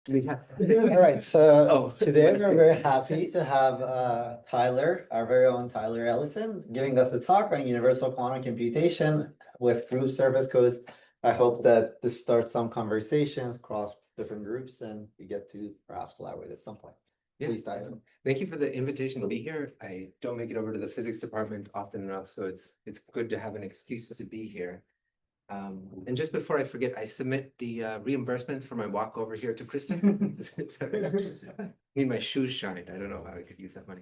All right, so today we're very happy to have Tyler, our very own Tyler Ellison, giving us a talk on universal quantum computation with group surface codes. I hope that this starts some conversations across different groups and we get to perhaps collaborate at some point. Yeah. Please, Tyler. Thank you for the invitation to be here. I don't make it over to the physics department often enough, so it's good to have an excuse to be here. And just before I forget, I submit the reimbursements for my walk over here to Kristen. Need my shoes shined. I don't know how I could use that money.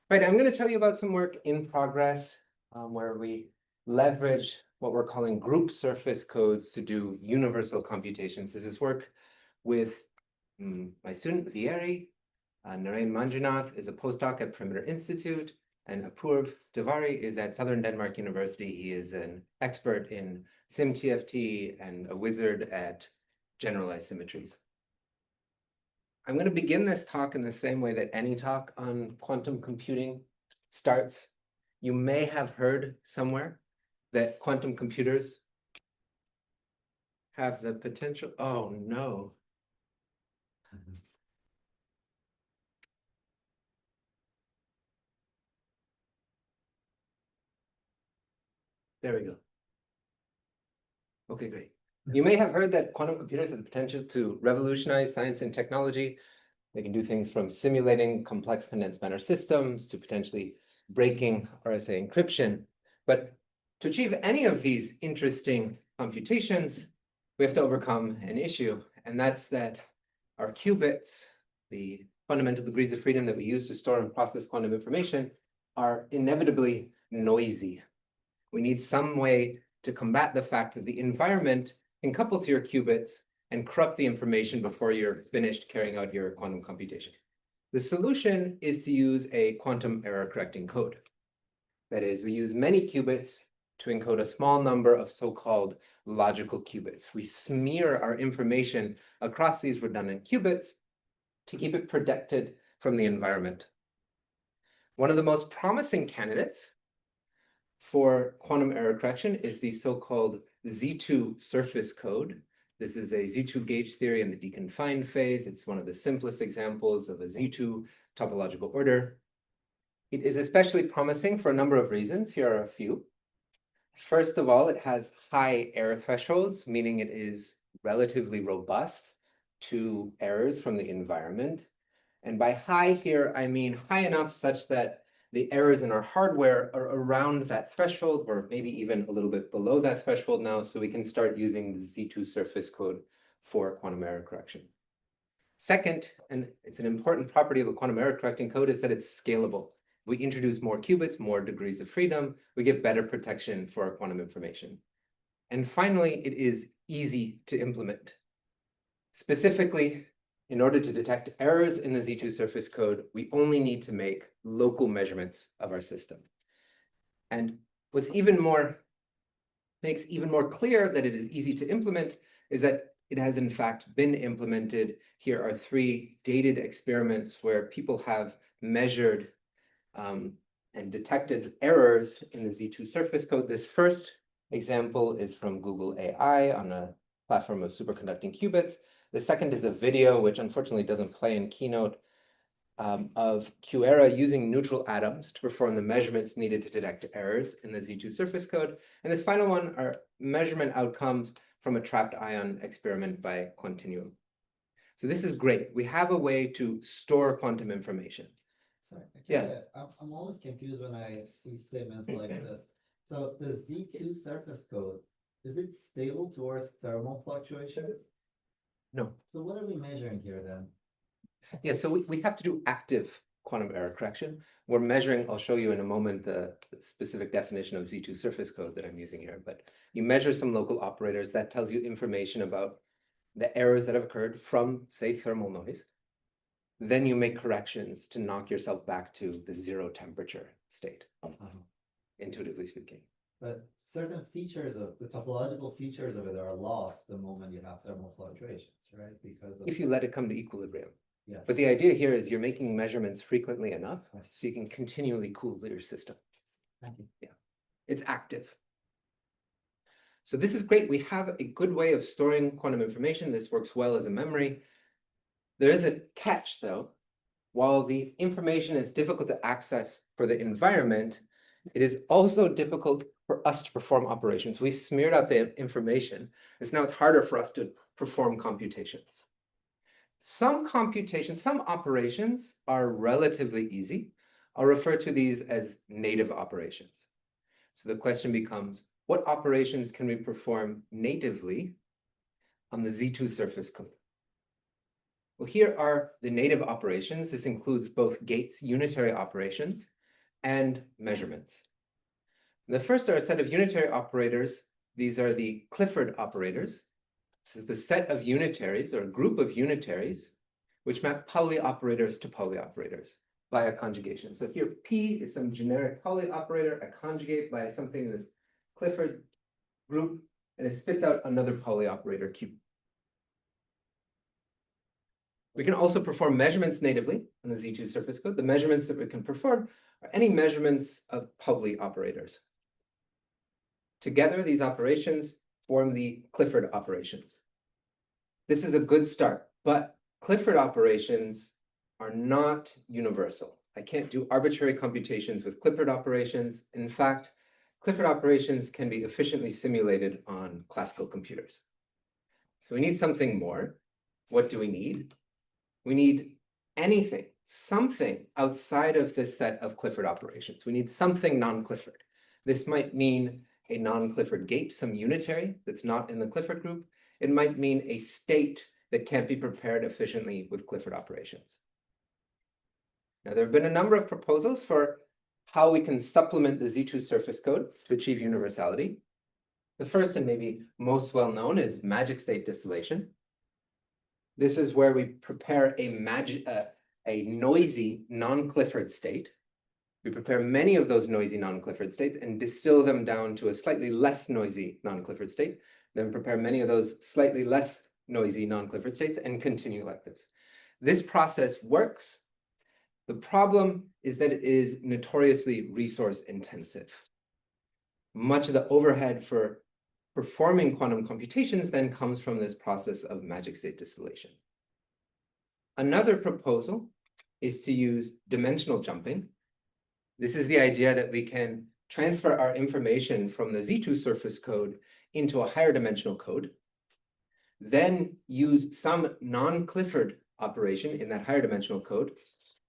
Right, I'm going to tell you about some work in progress where we leverage what we're calling group surface codes to do universal computations. This is work with my student Vieri. Narain Manjunath is a postdoc at Perimeter Institute, and Apurv Tiwari is at Southern Denmark University. He is an expert in SIMTFT and a wizard at generalized symmetries. I'm going to begin this talk in the same way that any talk on quantum computing starts. You may have heard somewhere that quantum computers have the potential. Oh, no. There we go. Okay, great. You may have heard that quantum computers have the potential to revolutionize science and technology. They can do things from simulating complex condensed matter systems to potentially breaking RSA encryption. But to achieve any of these interesting computations, we have to overcome an issue, and that's that our qubits, the fundamental degrees of freedom that we use to store and process quantum information, are inevitably noisy. We need some way to combat the fact that the environment can couple to your qubits and corrupt the information before you're finished carrying out your quantum computation. The solution is to use a quantum error correcting code. That is, we use many qubits to encode a small number of so-called logical qubits. We smear our information across these redundant qubits to keep it protected from the environment. One of the most promising candidates for quantum error correction is the so-called Z2 surface code. This is a Z2 gauge theory in the deconfined phase. It's one of the simplest examples of a Z2 topological order. It is especially promising for a number of reasons. Here are a few. First of all, it has high error thresholds, meaning it is relatively robust to errors from the environment. And by high here, I mean high enough such that the errors in our hardware are around that threshold, or maybe even a little bit below that threshold now, so we can start using the Z2 surface code for quantum error correction. Second, and it's an important property of a quantum error correcting code, is that it's scalable. We introduce more qubits, more degrees of freedom, we get better protection for our quantum information. And finally, it is easy to implement. Specifically, in order to detect errors in the Z2 surface code, we only need to make local measurements of our system. And what's makes even more clear that it is easy to implement is that it has in fact been implemented. Here are 3 dated experiments where people have measured and detected errors in the Z2 surface code. This first example is from Google AI on a platform of superconducting qubits. The second is a video, which unfortunately doesn't play in Keynote, of QERA using neutral atoms to perform the measurements needed to detect errors in the Z2 surface code. And this final one are measurement outcomes from a trapped ion experiment by Quantinuum. So this is great. We have a way to store quantum information. Sorry, Yeah. I'm always confused when I see statements like this. So the Z2 surface code, is it stable towards thermal fluctuations? No. So what are we measuring here then? Yeah, so we have to do active quantum error correction. We're measuring, I'll show you in a moment, the specific definition of Z2 surface code that I'm using here, but you measure some local operators that tells you information about the errors that have occurred from, say, thermal noise. Then you make corrections to knock yourself back to the 0 temperature state, intuitively speaking. But certain features of the topological features of it are lost the moment you have thermal fluctuations, right? Because if you let it come to equilibrium. Yeah. But the idea here is you're making measurements frequently enough so you can continually cool your system. Thank you. Yeah, it's active. So this is great. We have a good way of storing quantum information. This works well as a memory. There is a catch though. While the information is difficult to access for the environment, it is also difficult for us to perform operations. We've smeared out the information. Now it's harder for us to perform computations. Some computations, some operations are relatively easy. I'll refer to these as native operations. So the question becomes, what operations can we perform natively on the Z2 surface code? Well, here are the native operations. This includes both Gates unitary operations and measurements. The first are a set of unitary operators. These are the Clifford operators. This is the set of unitaries or group of unitaries which map Pauli operators to Pauli operators via conjugation. So here P is some generic Pauli operator, I conjugate by something in this Clifford group, and it spits out another Pauli operator Q. We can also perform measurements natively on the Z2 surface code. The measurements that we can perform are any measurements of Pauli operators. Together, these operations form the Clifford operations. This is a good start, but Clifford operations are not universal. I can't do arbitrary computations with Clifford operations. In fact, Clifford operations can be efficiently simulated on classical computers. So we need something more. What do we need? We need anything, something outside of this set of Clifford operations. We need something non-Clifford. This might mean a non-Clifford gate, some unitary that's not in the Clifford group. It might mean a state that can't be prepared efficiently with Clifford operations. Now, there have been a number of proposals for how we can supplement the Z2 surface code to achieve universality. The first and maybe most well known is magic state distillation. This is where we prepare a noisy non-Clifford state. We prepare many of those noisy non-Clifford states and distill them down to a slightly less noisy non-Clifford state, then prepare many of those slightly less noisy non-Clifford states and continue like this. This process works. The problem is that it is notoriously resource intensive. Much of the overhead for performing quantum computations then comes from this process of magic state distillation. Another proposal is to use dimensional jumping. This is the idea that we can transfer our information from the Z2 surface code into a higher dimensional code, then use some non-Clifford operation in that higher dimensional code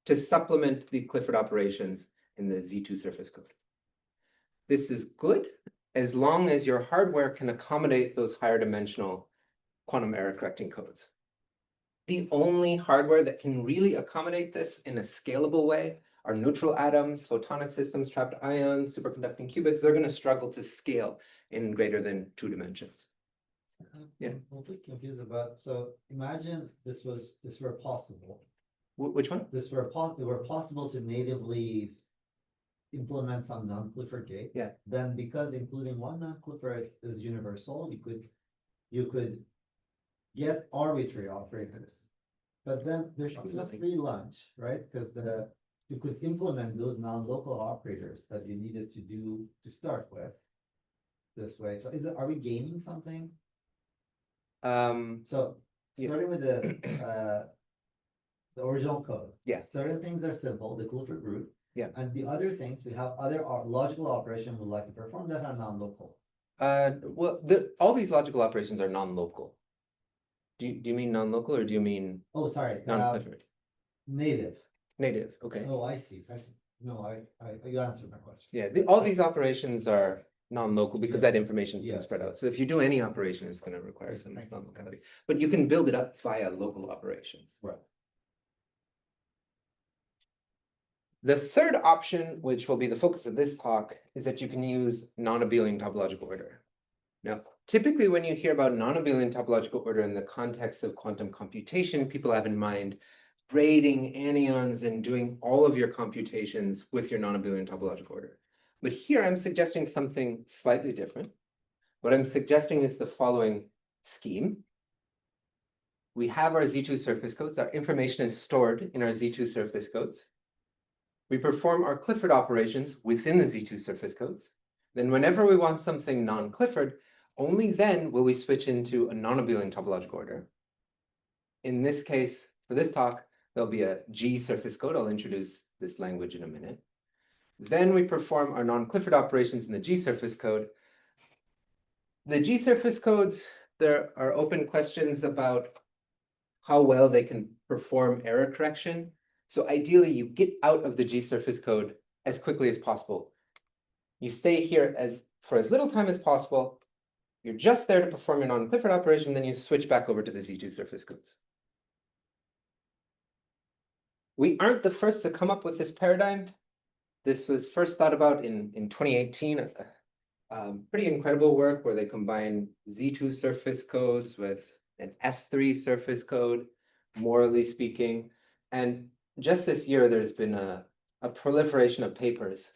to supplement the Clifford operations in the Z2 surface code. This is good as long as your hardware can accommodate those higher dimensional quantum error correcting codes. The only hardware that can really accommodate this in a scalable way are neutral atoms, photonic systems, trapped ions, superconducting qubits. They're going to struggle to scale in greater than 2 dimensions. Yeah. I'm a bit confused about, so imagine this were possible. Which one? It were possible to natively implement some non-Clifford gate. Yeah. Then because including one non-Clifford is universal, you could get arbitrary operators. But then there's still a free lunch, right? Because you could implement those non-local operators that you needed to do to start with this way. So are we gaining something? So starting with the original code. Yeah. Certain things are simple, the Clifford root. Yeah. And the other things, we have other logical operations we'd like to perform that are non-local. Well, all these logical operations are non-local. Do you mean non-local or do you mean sorry, non-Clifford? native. Native, okay. Oh, I see. No, you answered my question. Yeah, all these operations are non-local because that information is being spread out. So if you do any operation, it's going to require some non-locality. But you can build it up via local operations. Right. The third option, which will be the focus of this talk, is that you can use non-abelian topological order. Now, typically when you hear about non-abelian topological order in the context of quantum computation, people have in mind braiding anyons and doing all of your computations with your non-abelian topological order. But here I'm suggesting something slightly different. What I'm suggesting is the following scheme. We have our Z2 surface codes. Our information is stored in our Z2 surface codes. We perform our Clifford operations within the Z2 surface codes. Then whenever we want something non-Clifford, only then will we switch into a non-abelian topological order. In this case, For this talk, there'll be a G surface code. I'll introduce this language in a minute. Then we perform our non-Clifford operations in the G surface code. The G surface codes, there are open questions about how well they can perform error correction. So ideally, you get out of the G surface code as quickly as possible. You stay here for as little time as possible. You're just there to perform your non-Clifford operation, then you switch back over to the Z2 surface codes. We aren't the first to come up with this paradigm. This was first thought about in 2018. Pretty incredible work where they combine Z2 surface codes with an S3 surface code, morally speaking. And just this year, there's been a proliferation of papers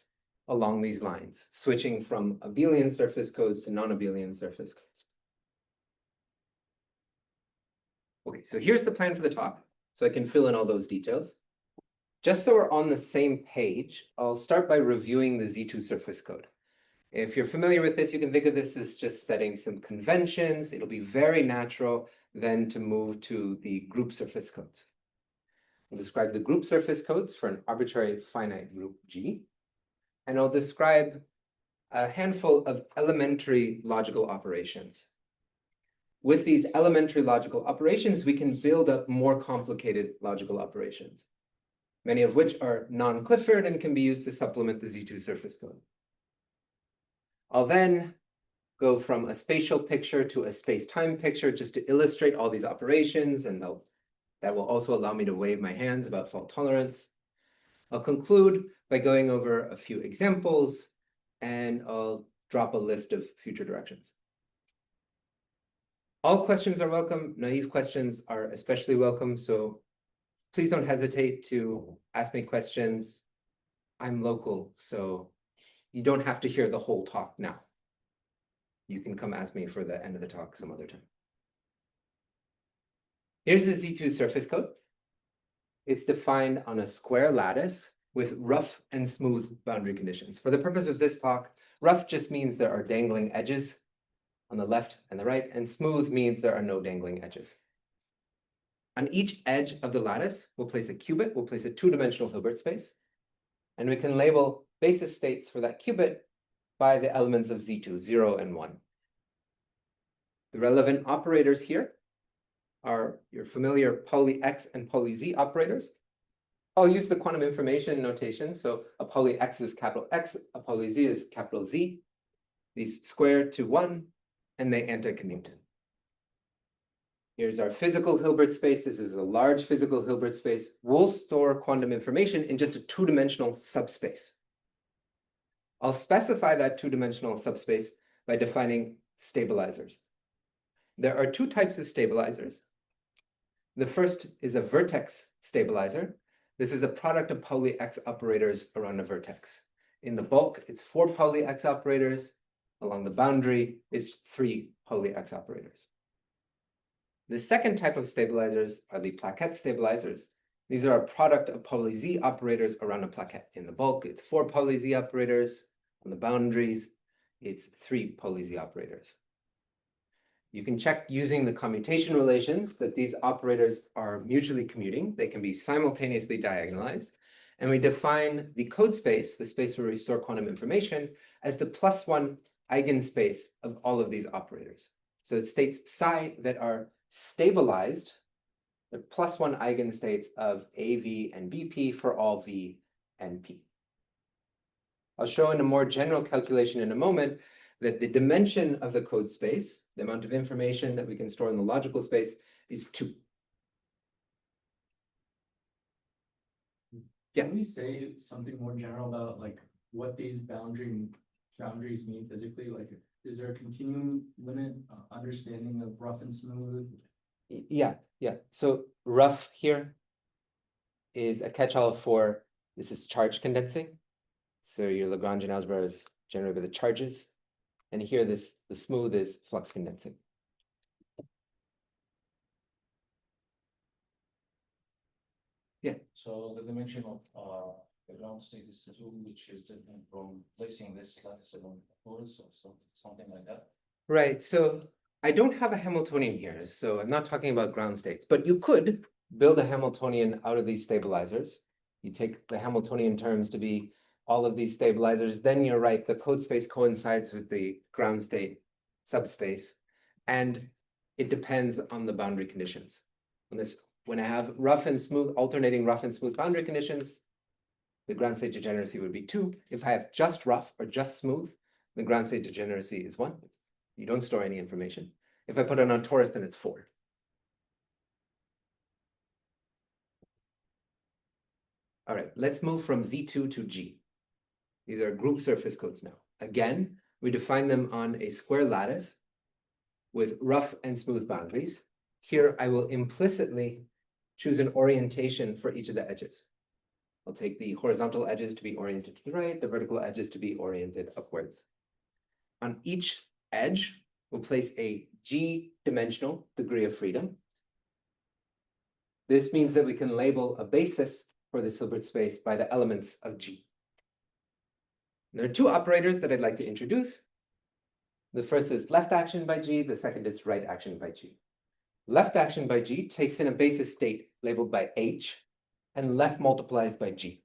along these lines, switching from abelian surface codes to non-abelian surface codes. Okay, so here's the plan for the talk, so I can fill in all those details. Just so we're on the same page, I'll start by reviewing the Z2 surface code. If you're familiar with this, you can think of this as just setting some conventions. It'll be very natural then to move to the group surface codes. I'll describe the group surface codes for an arbitrary finite group G, and I'll describe a handful of elementary logical operations. With these elementary logical operations, we can build up more complicated logical operations, many of which are non-Clifford and can be used to supplement the Z2 surface code. I'll then go from a spatial picture to a space-time picture just to illustrate all these operations, and that will also allow me to wave my hands about fault tolerance. I'll conclude by going over a few examples, and I'll drop a list of future directions. All questions are welcome. Naive questions are especially welcome, so please don't hesitate to ask me questions. I'm local, so you don't have to hear the whole talk now. You can come ask me for the end of the talk some other time. Here's the Z2 surface code. It's defined on a square lattice with rough and smooth boundary conditions. For the purpose of this talk, rough just means there are dangling edges on the left and the right, and smooth means there are no dangling edges. On each edge of the lattice, we'll place a qubit, we'll place a two-dimensional Hilbert space, and we can label basis states for that qubit by the elements of Z2, 0 and 1. The relevant operators here are your familiar poly X and poly Z operators. I'll use the quantum information notation. So a poly X is capital X, a poly Z is capital Z. These square to 1, and they anti-commute. Here's our physical Hilbert space. This is a large physical Hilbert space. We'll store quantum information in just a two-dimensional subspace. I'll specify that two-dimensional subspace by defining stabilizers. There are two types of stabilizers. The first is a vertex stabilizer. This is a product of poly X operators around a vertex. In the bulk, it's 4 poly X operators. Along the boundary, it's 3 poly X operators. The second type of stabilizers are the plaquette stabilizers. These are a product of poly Z operators around a plaquette. In the bulk, it's 4 poly Z operators. On the boundaries, it's 3 poly Z operators. You can check using the commutation relations that these operators are mutually commuting. They can be simultaneously diagonalized. And we define the code space, the space where we store quantum information, as the +1 eigenspace of all of these operators. So it states psi that are stabilized, the +1 eigenstates of AV and BP for all V and P. I'll show in a more general calculation in a moment that the dimension of the code space, the amount of information that we can store in the logical space, is 2. Yeah. Can we say something more general about like what these boundaries mean physically? Like, is there a continuum limit, understanding of rough and smooth? Yeah. So rough here is a catch-all for this is charge condensing. So your Lagrangian algebra is generated by the charges. And here the smooth is flux condensing. Yeah. So the dimension of the ground state is 2, which is different from placing this lattice along the course or something like that. Right. So I don't have a Hamiltonian here, so I'm not talking about ground states, but you could build a Hamiltonian out of these stabilizers. You take the Hamiltonian terms to be all of these stabilizers, then you're right, the code space coincides with the ground state subspace, and it depends on the boundary conditions. When I have rough and smooth, alternating rough and smooth boundary conditions, the ground state degeneracy would be 2. If I have just rough or just smooth, the ground state degeneracy is 1. You don't store any information. If I put it on torus, then it's 4. All right, let's move from Z2 to G. These are group surface codes now. Again, we define them on a square lattice with rough and smooth boundaries. Here, I will implicitly choose an orientation for each of the edges. I'll take the horizontal edges to be oriented to the right, the vertical edges to be oriented upwards. On each edge, we'll place a G-dimensional degree of freedom. This means that we can label a basis for this Hilbert space by the elements of G. There are 2 operators that I'd like to introduce. The first is left action by G, the second is right action by G. Left action by G takes in a basis state labeled by H, and left multiplies by G.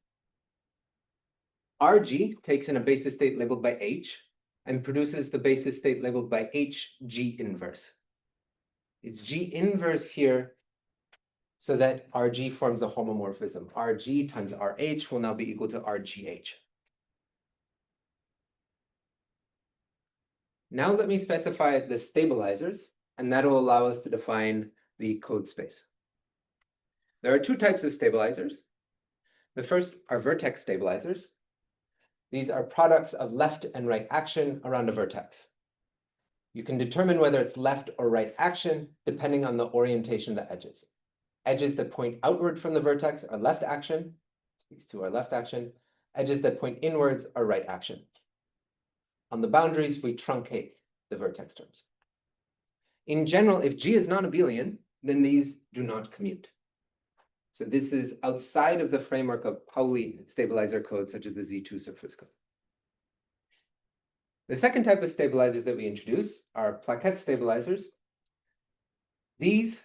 RG takes in a basis state labeled by H, and produces the basis state labeled by HG inverse. It's G inverse here so that RG forms a homomorphism. RG times RH will now be equal to RGH. Now let me specify the stabilizers, and that will allow us to define the code space. There are 2 types of stabilizers. The first are vertex stabilizers. These are products of left and right action around a vertex. You can determine whether it's left or right action depending on the orientation of the edges. Edges that point outward from the vertex are left action. These 2 are left action. Edges that point inwards are right action. On the boundaries, we truncate the vertex terms. In general, if G is non-abelian, then these do not commute. So this is outside of the framework of Pauli stabilizer codes, such as the Z2 surface code. The second type of stabilizers that we introduce are plaquette stabilizers. These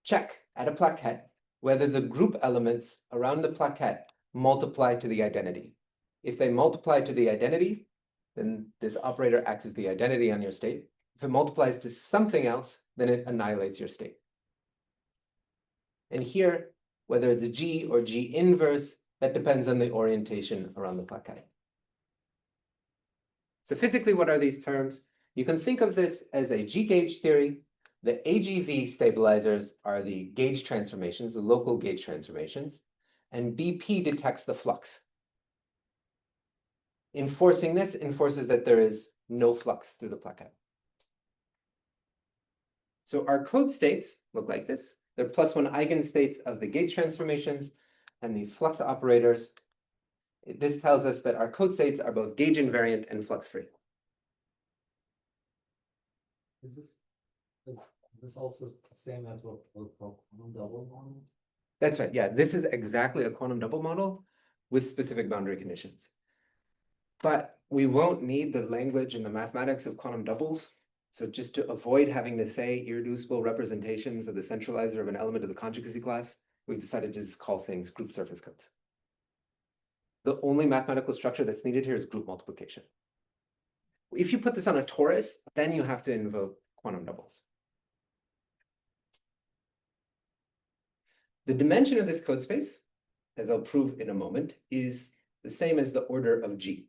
check at a plaquette whether the group elements around the plaquette multiply to the identity. If they multiply to the identity, then this operator acts as the identity on your state. If it multiplies to something else, then it annihilates your state. And here, whether it's G or G inverse, that depends on the orientation around the plaquette. So physically, what are these terms? You can think of this as a G-gauge theory. The AGV stabilizers are the gauge transformations, the local gauge transformations, and BP detects the flux. Enforcing this enforces that there is no flux through the plaquette. So our code states look like this. They're +1 eigenstates of the gauge transformations and these flux operators. This tells us that our code states are both gauge invariant and flux-free. Is this also the same as what we call quantum double model? That's right. Yeah, this is exactly a quantum double model with specific boundary conditions. But we won't need the language and the mathematics of quantum doubles. So just to avoid having to say irreducible representations of the centralizer of an element of the conjugacy class, we've decided to just call things group surface codes. The only mathematical structure that's needed here is group multiplication. If you put this on a torus, then you have to invoke quantum doubles. The dimension of this code space, as I'll prove in a moment, is the same as the order of G.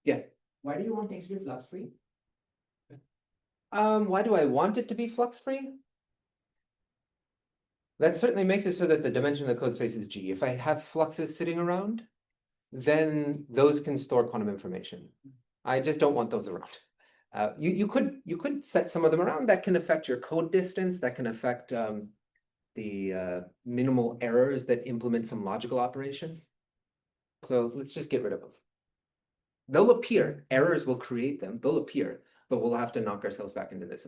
Yeah. Why do you want things to be flux-free? Why do I want it to be flux-free? That certainly makes it so that the dimension of the code space is G. If I have fluxes sitting around, then those can store quantum information. I just don't want those around. You could set some of them around that can affect your code distance, that can affect the minimal errors that implement some logical operation. So let's just get rid of them. They'll appear, errors will create them, they'll appear, but we'll have to knock ourselves back into this.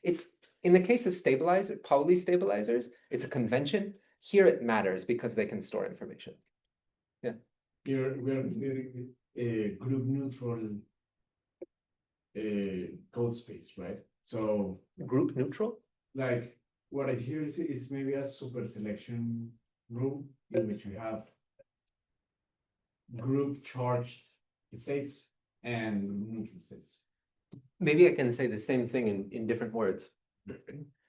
It's in the case of stabilizer, Pauli stabilizers, it's a convention. Here it matters because they can store information. Yeah. Here we are considering a group neutral code space, right? So Group neutral? like what I hear is maybe a super selection room in which we have group charged states and neutral states. Maybe I can say the same thing in different words.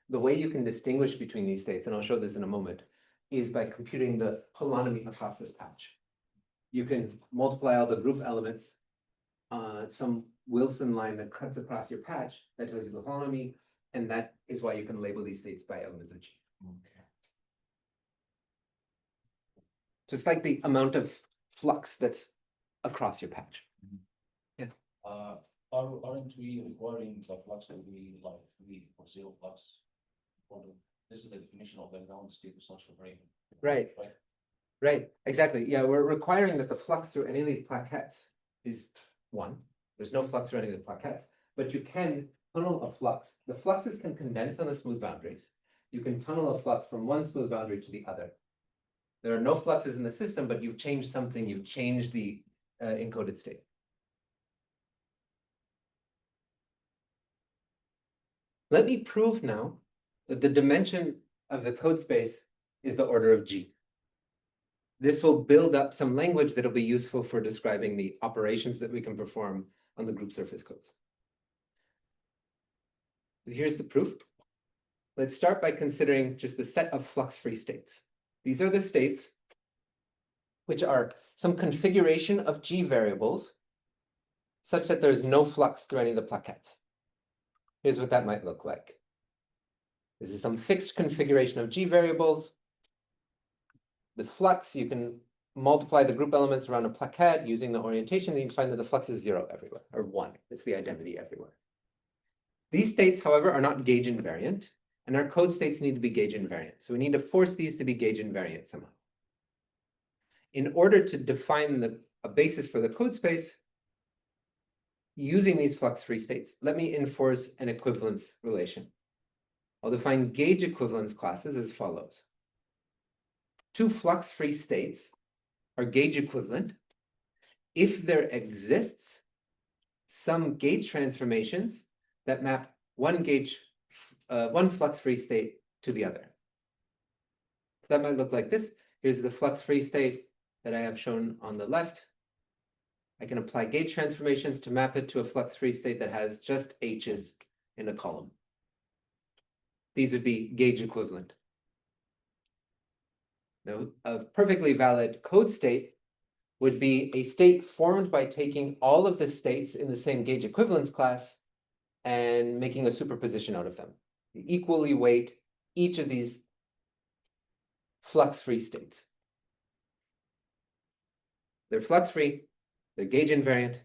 The way you can distinguish between these states, and I'll show this in a moment, is by computing the holonomy across this patch. You can multiply all the group elements, some Wilson line that cuts across your patch, that tells you the holonomy, and that is why you can label these states by elements of G. Okay. Just like the amount of flux that's across your patch. Aren't we requiring the flux to be like 3 or 0 flux? This is the definition of the ground state of such a brain. Right. Right, exactly. Yeah, we're requiring that the flux through any of these plaquettes is 1. There's no flux through any of the plaquettes, but you can tunnel a flux. The fluxes can condense on the smooth boundaries. You can tunnel a flux from one smooth boundary to the other. There are no fluxes in the system, but you've changed something. You've changed the encoded state. Let me prove now that the dimension of the code space is the order of G. This will build up some language that will be useful for describing the operations that we can perform on the group surface codes. Here's the proof. Let's start by considering just the set of flux-free states. These are the states which are some configuration of G variables such that there's no flux through any of the plaquettes. Here's what that might look like. This is some fixed configuration of G variables. The flux, you can multiply the group elements around a plaquette using the orientation, then you find that the flux is 0 everywhere, or 1. It's the identity everywhere. These states, however, are not gauge invariant, and our code states need to be gauge invariant. So we need to force these to be gauge invariant somehow. In order to define a basis for the code space, using these flux-free states, let me enforce an equivalence relation. I'll define gauge equivalence classes as follows. 2 flux-free states are gauge equivalent if there exists some gauge transformations that map one flux-free state to the other. So that might look like this. Here's the flux-free state that I have shown on the left. I can apply gauge transformations to map it to a flux-free state that has just H's in a column. These would be gauge equivalent. Now, a perfectly valid code state would be a state formed by taking all of the states in the same gauge equivalence class and making a superposition out of them. You equally weight each of these flux-free states. They're flux-free, they're gauge invariant,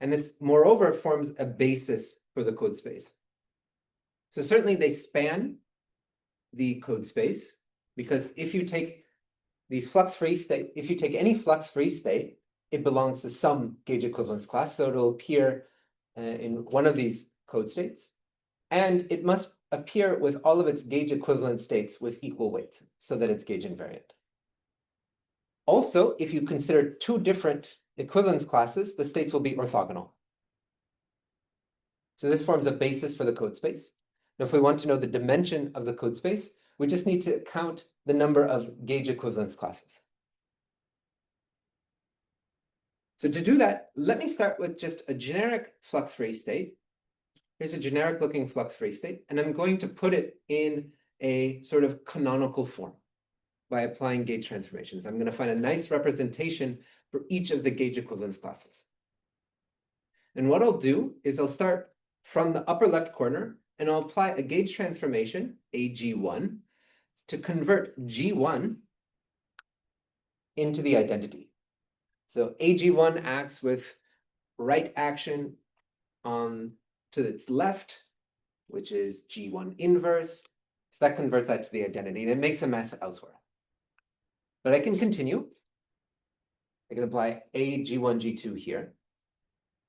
and this, moreover, forms a basis for the code space. So certainly they span the code space, because if you take these flux-free state, if you take any flux-free state, it belongs to some gauge equivalence class, so it'll appear in one of these code states, and it must appear with all of its gauge equivalent states with equal weights, so that it's gauge invariant. Also, if you consider 2 different equivalence classes, the states will be orthogonal. So this forms a basis for the code space. Now, if we want to know the dimension of the code space, we just need to count the number of gauge equivalence classes. So to do that, let me start with just a generic flux-free state. Here's a generic looking flux-free state, and I'm going to put it in a sort of canonical form by applying gauge transformations. I'm going to find a nice representation for each of the gauge equivalence classes. And what I'll do is I'll start from the upper left corner, and I'll apply a gauge transformation, AG1, to convert G1 into the identity. So AG1 acts with right action on to its left, which is G1 inverse. So that converts that to the identity, and it makes a mess elsewhere. But I can continue. I can apply AG1, G2 here.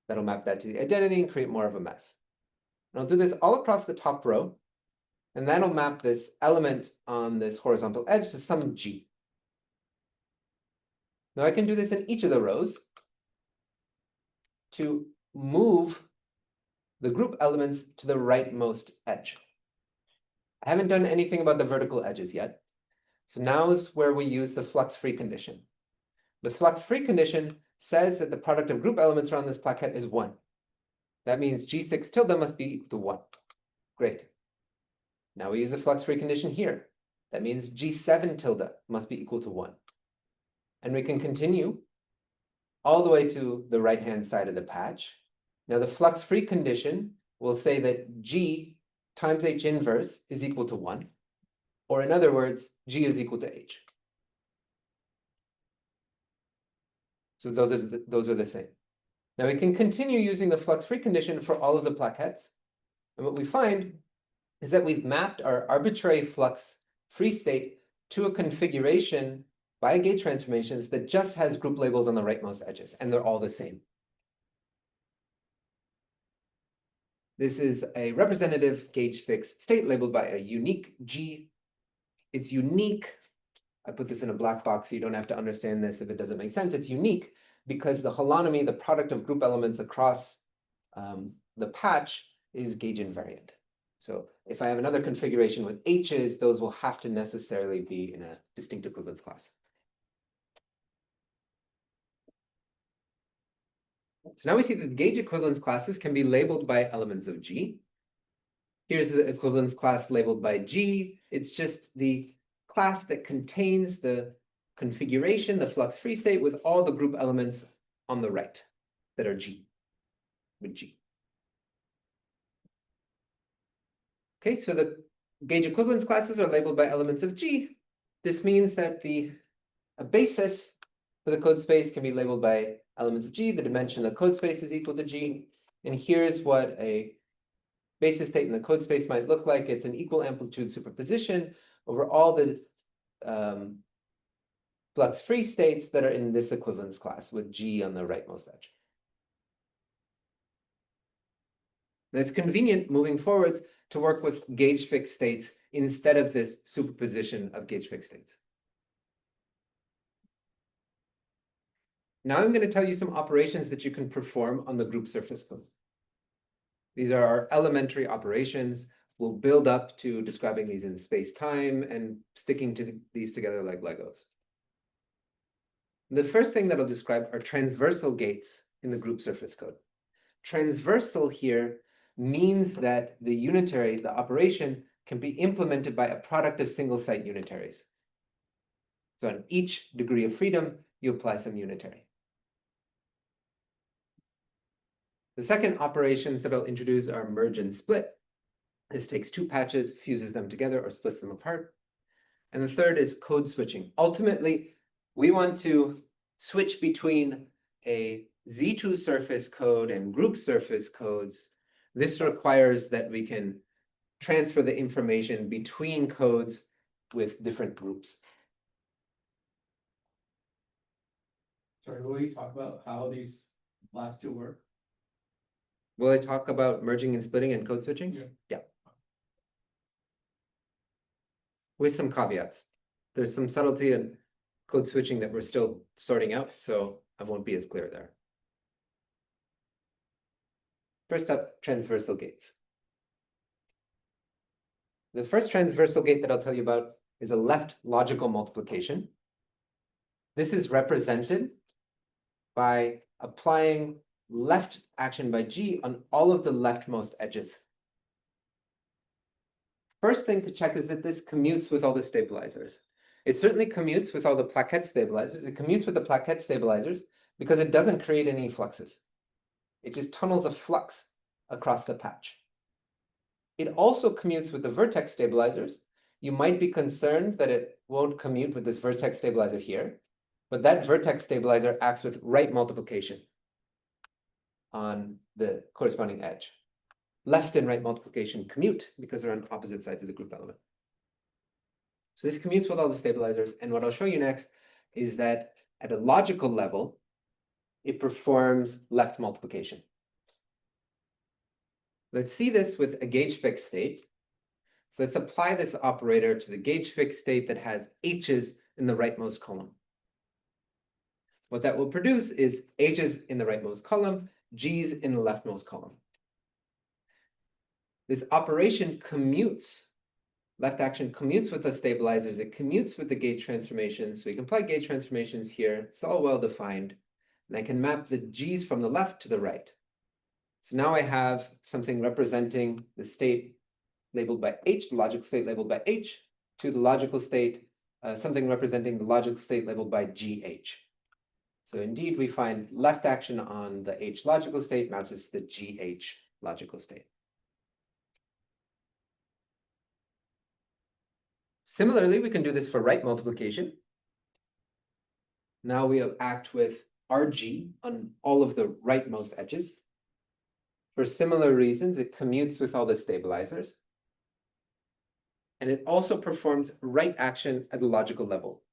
That'll map that to the identity and create more of a mess. And I'll do this all across the top row, and that'll map this element on this horizontal edge to some G. Now I can do this in each of the rows to move the group elements to the rightmost edge. I haven't done anything about the vertical edges yet. So now is where we use the flux-free condition. The flux-free condition says that the product of group elements around this plaquette is 1. That means G6 tilde must be equal to 1. Great. Now we use the flux-free condition here. That means G7 tilde must be equal to 1. And we can continue all the way to the right-hand side of the patch. Now the flux-free condition will say that G times H inverse is equal to 1. Or in other words, G is equal to H. So those are the same. Now we can continue using the flux-free condition for all of the plaquettes. And what we find is that we've mapped our arbitrary flux-free state to a configuration by gauge transformations that just has group labels on the rightmost edges, and they're all the same. This is a representative gauge fixed state labeled by a unique G. It's unique. I put this in a black box so you don't have to understand this if it doesn't make sense. It's unique because the holonomy, the product of group elements across the patch, is gauge invariant. So if I have another configuration with H's, those will have to necessarily be in a distinct equivalence class. So now we see that the gauge equivalence classes can be labeled by elements of G. Here's the equivalence class labeled by G. It's just the class that contains the configuration, the flux-free state, with all the group elements on the right that are G, with G. Okay, so the gauge equivalence classes are labeled by elements of G. This means that a basis for the code space can be labeled by elements of G. The dimension of the code space is equal to G. And here's what a basis state in the code space might look like. It's an equal amplitude superposition over all the flux-free states that are in this equivalence class with G on the rightmost edge. And it's convenient moving forwards to work with gauge fixed states instead of this superposition of gauge fixed states. Now I'm going to tell you some operations that you can perform on the group surface code. These are our elementary operations. We'll build up to describing these in space-time and sticking to these together like Legos. The first thing that I'll describe are transversal gates in the group surface code. Transversal here means that the unitary, the operation, can be implemented by a product of single-site unitaries. So on each degree of freedom, you apply some unitary. The second operations that I'll introduce are merge and split. This takes two patches, fuses them together, or splits them apart. And the third is code switching. Ultimately, we want to switch between a Z2 surface code and group surface codes. This requires that we can transfer the information between codes with different groups. Sorry, will you talk about how these last two work? Will I talk about merging and splitting and code switching? Yeah. With some caveats. There's some subtlety in code switching that we're still sorting out, so I won't be as clear there. First up, transversal gates. The first transversal gate that I'll tell you about is a left logical multiplication. This is represented by applying left action by G on all of the leftmost edges. First thing to check is that this commutes with all the stabilizers. It certainly commutes with all the plaquette stabilizers. It commutes with the plaquette stabilizers because it doesn't create any fluxes. It just tunnels a flux across the patch. It also commutes with the vertex stabilizers. You might be concerned that it won't commute with this vertex stabilizer here, but that vertex stabilizer acts with right multiplication on the corresponding edge. Left and right multiplication commute because they're on opposite sides of the group element. So this commutes with all the stabilizers, and what I'll show you next is that at a logical level, it performs left multiplication. Let's see this with a gauge fixed state. So let's apply this operator to the gauge fixed state that has H's in the rightmost column. What that will produce is H's in the rightmost column, G's in the leftmost column. This operation commutes Left action commutes with the stabilizers, it commutes with the gauge transformations, so we can apply gauge transformations here, it's all well defined. And I can map the G's from the left to the right. So now I have something representing the state labeled by H, the logical state labeled by H, to the logical state, something representing the logical state labeled by GH. So indeed, we find left action on the H logical state maps us to the GH logical state. Similarly, we can do this for right multiplication. Now we act with RG on all of the rightmost edges. For similar reasons, it commutes with all the stabilizers. And it also performs right action at the logical level.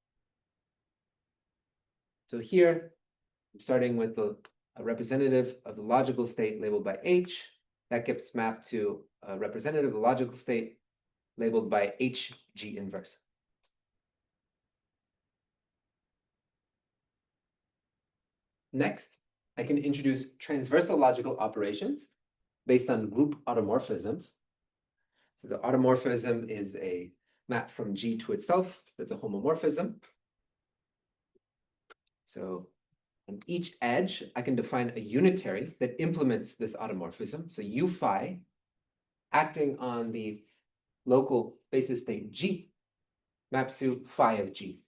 So here, I'm starting with a representative of the logical state labeled by H. That gets mapped to a representative of the logical state labeled by HG inverse. Next, I can introduce transversal logical operations based on group automorphisms. So the automorphism is a map from G to itself. That's a homomorphism. So on each edge, I can define a unitary that implements this automorphism. So U phi, acting on the local basis state G, maps to phi of G.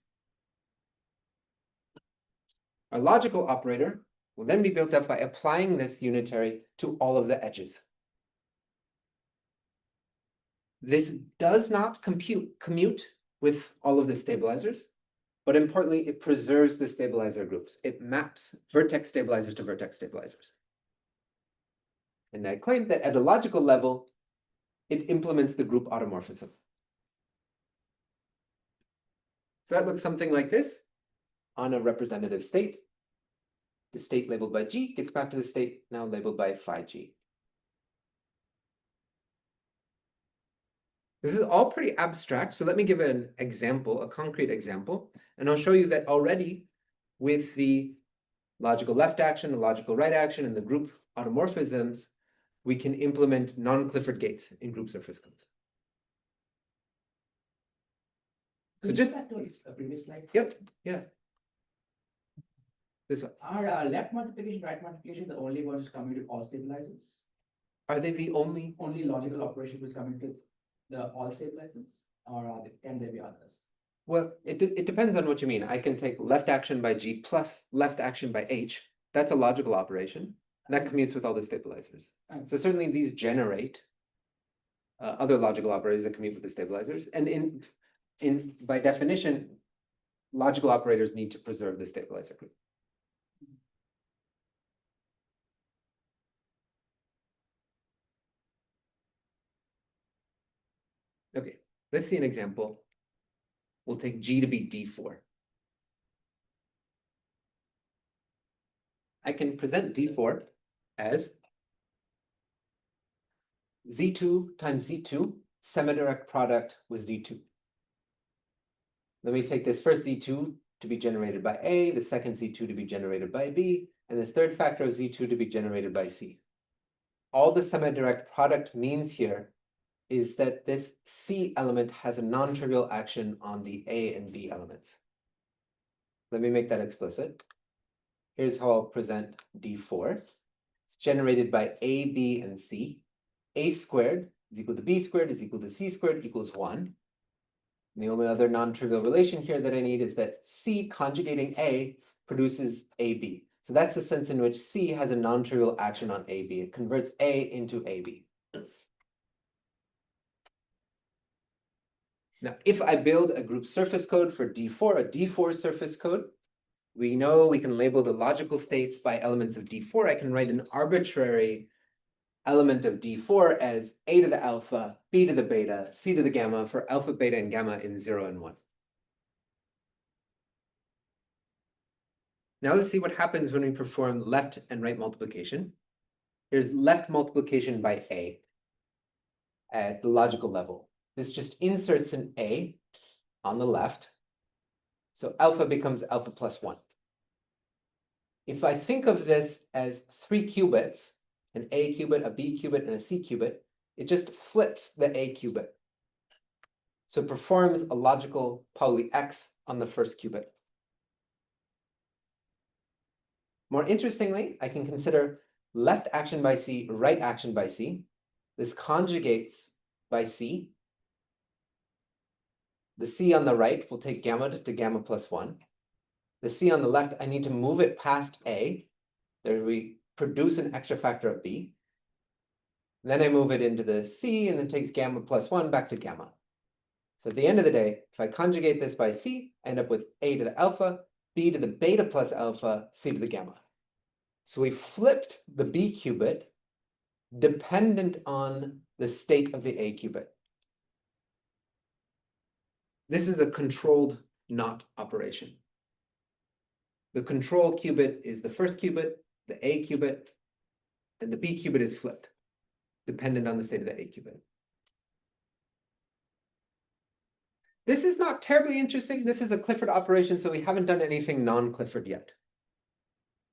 Our logical operator will then be built up by applying this unitary to all of the edges. This does not commute with all of the stabilizers, but importantly, it preserves the stabilizer groups. It maps vertex stabilizers to vertex stabilizers. And I claim that at a logical level, it implements the group automorphism. So that looks something like this on a representative state. The state labeled by G gets back to the state now labeled by phi G. This is all pretty abstract, so let me give an example, a concrete example, and I'll show you that already with the logical left action, the logical right action, and the group automorphisms, we can implement non-Clifford gates in group surface codes. So just back to a previous slide. Yep, yeah. This one. Are left multiplication, right multiplication the only ones coming to all stabilizers? Are they the only? Only logical operation which coming to the all stabilizers, or can there be others? Well, it depends on what you mean. I can take left action by G plus left action by H. That's a logical operation. And that commutes with all the stabilizers. So certainly these generate other logical operators that commute with the stabilizers. And by definition, logical operators need to preserve the stabilizer group. Okay, let's see an example. We'll take G to be D4. I can present D4 as Z2 times Z2, semidirect product with Z2. Let me take this first Z2 to be generated by A, the second Z2 to be generated by B, and this third factor of Z2 to be generated by C. All the semidirect product means here is that this C element has a non-trivial action on the A and B elements. Let me make that explicit. Here's how I'll present D4. It's generated by A, B, and C. A squared is equal to B squared is equal to C squared equals 1. And the only other non-trivial relation here that I need is that C conjugating A produces AB. So that's the sense in which C has a non-trivial action on AB. It converts A into AB. Now, if I build a group surface code for D4, a D4 surface code, we know we can label the logical states by elements of D4. I can write an arbitrary element of D4 as A to the alpha, B to the beta, C to the gamma for alpha, beta, and gamma in 0 and 1. Now let's see what happens when we perform left and right multiplication. Here's left multiplication by A at the logical level. This just inserts an A on the left. So alpha becomes alpha plus 1. If I think of this as 3 qubits, an A qubit, a B qubit, and a C qubit, it just flips the A qubit. So it performs a logical Pauli X on the first qubit. More interestingly, I can consider left action by C, right action by C. This conjugates by C. The C on the right will take gamma to gamma plus 1. The C on the left, I need to move it past A. There we produce an extra factor of B. Then I move it into the C and then takes gamma plus 1 back to gamma. So at the end of the day, if I conjugate this by C, I end up with A to the alpha, B to the beta plus alpha, C to the gamma. So we flipped the B qubit dependent on the state of the A qubit. This is a controlled NOT operation. The control qubit is the first qubit, the A qubit, and the B qubit is flipped, dependent on the state of the A qubit. This is not terribly interesting. This is a Clifford operation, so we haven't done anything non-Clifford yet.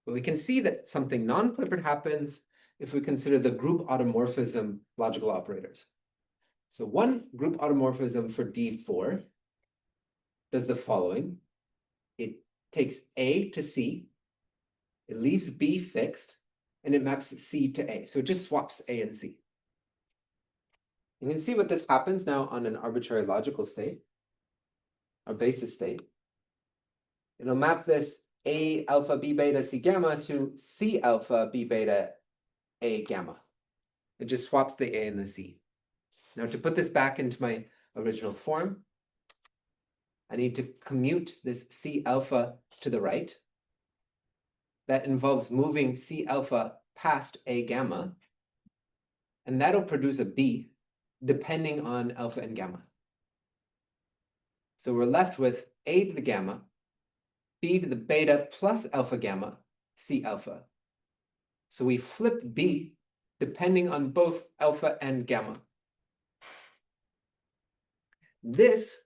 But we can see that something non-Clifford happens if we consider the group automorphism logical operators. So one group automorphism for D4 does the following. It takes A to C, it leaves B fixed, and it maps C to A. So it just swaps A and C. You can see what this happens now on an arbitrary logical state, or basis state. It'll map this A alpha B beta C gamma to C alpha B beta A gamma. It just swaps the A and the C. Now to put this back into my original form, I need to commute this C alpha to the right. That involves moving C alpha past A gamma, and that'll produce a B depending on alpha and gamma. So we're left with A to the gamma, B to the beta plus alpha gamma, C alpha. So we flip B depending on both alpha and gamma. This